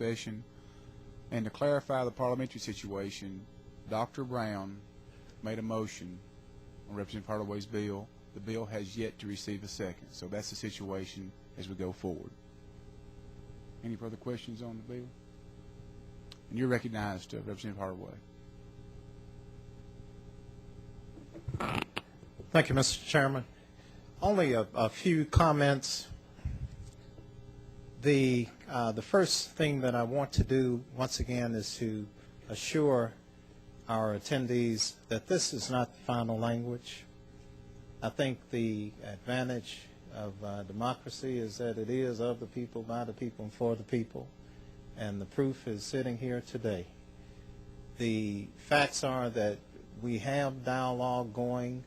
session. And to clarify the parliamentary situation, Dr. Brown made a motion on Representative Hardaway's bill. The bill has yet to receive a second. So that's the situation as we go forward. Any further questions on the bill? And you're recognized, Representative Hardaway. Thank you, Mr. Chairman. Only a few comments. The first thing that I want to do once again is to assure our attendees that this is not the final language. I think the advantage of democracy is that it is of the people, by the people, and for the people. And the proof is sitting here today. The facts are that we have dialogue going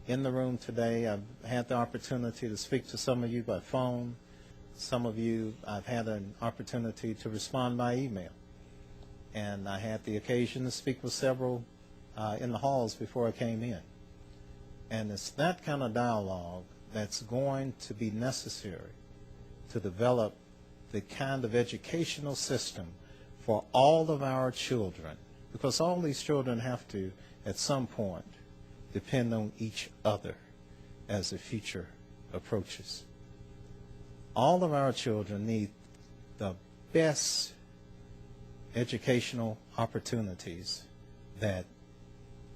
in the room today. I've had the opportunity to speak to some of you by phone. Some of you I've had an opportunity to respond by email. And I had the occasion to speak with several in the halls before I came in. And it's that kind of dialogue that's going to be necessary to develop the kind of educational system for all of our children, because all these children have to, at some point, depend on each other as the future approaches. All of our children need the best educational opportunities that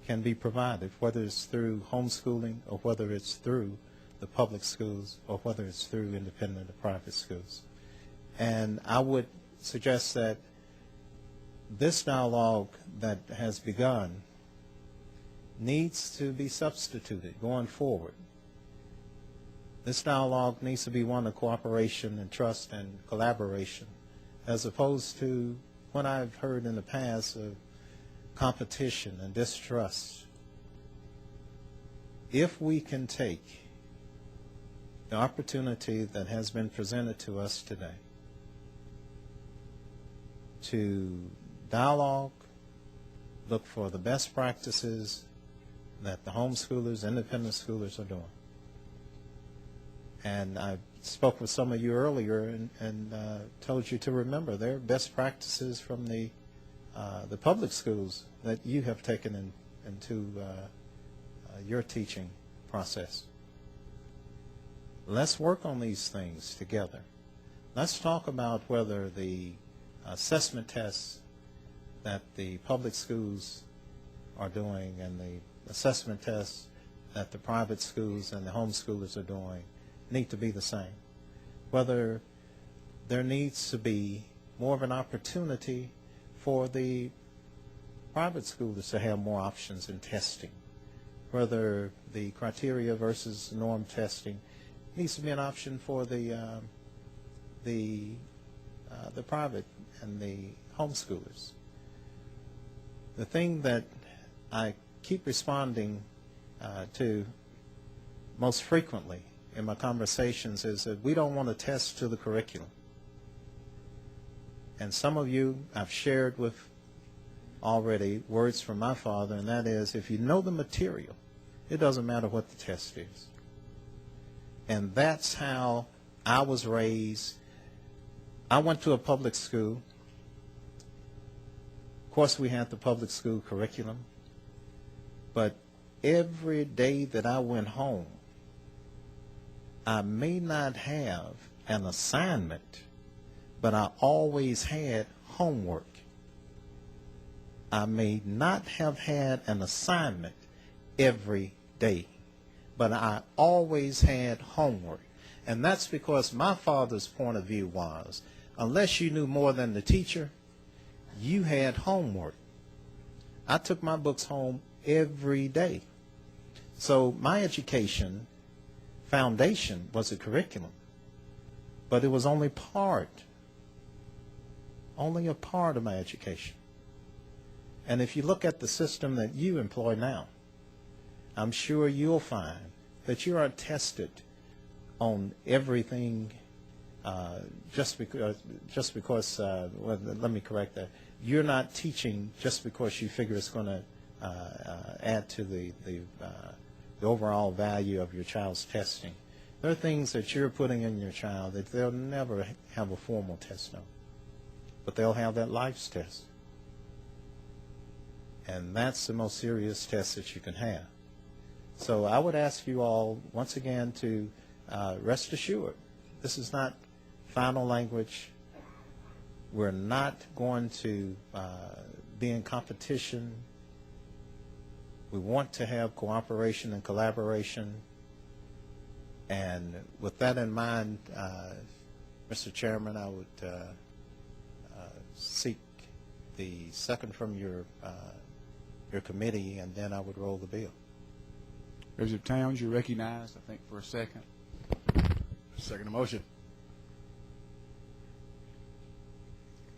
can be provided, whether it's through homeschooling or whether it's through the public schools or whether it's through independent or private schools. And I would suggest that this dialogue that has begun needs to be substituted going forward. This dialogue needs to be one of cooperation and trust and collaboration, as opposed to what I've heard in the past of competition and distrust. If we can take the opportunity that has been presented to us today to dialogue, look for the best practices that the homeschoolers, independent schoolers are doing. And I spoke with some of you earlier and told you to remember there are best practices from the public schools that you have taken into your teaching process. Let's work on these things together. Let's talk about whether the assessment tests that the public schools are doing and the assessment tests that the private schools and the homeschoolers are doing need to be the same. Whether there needs to be more of an opportunity for the private schoolers to have more options in testing. Whether the criteria versus norm testing needs to be an option for the private and the homeschoolers. The thing that I keep responding to most frequently in my conversations is that we don't want to test to the curriculum. And some of you I've shared with already words from my father, and that is, if you know the material, it doesn't matter what the test is. And that's how I was raised. I went to a public school. Of course, we had the public school curriculum. But every day that I went home, I may not have an assignment, but I always had homework. I may not have had an assignment every day, but I always had homework. And that's because my father's point of view was, unless you knew more than the teacher, you had homework. I took my books home every day. So my education foundation was a curriculum, but it was only a part of my education. And if you look at the system that you employ now, I'm sure you'll find that you are tested on everything just because well, let me correct that. You're not teaching just because you figure it's going to add to the overall value of your child's testing. There are things that you're putting in your child that they'll never have a formal test on. but they'll have that lives test. And that's the most serious test that you can have. So I would ask you all, once again, to rest assured, this is not final language. We're not going to be in competition. We want to have cooperation and collaboration. And with that in mind, Mr. Chairman, I would seek the second from your committee, and then I would roll the bill. Representative Towns, you're recognized, I think, for a second. Second motion.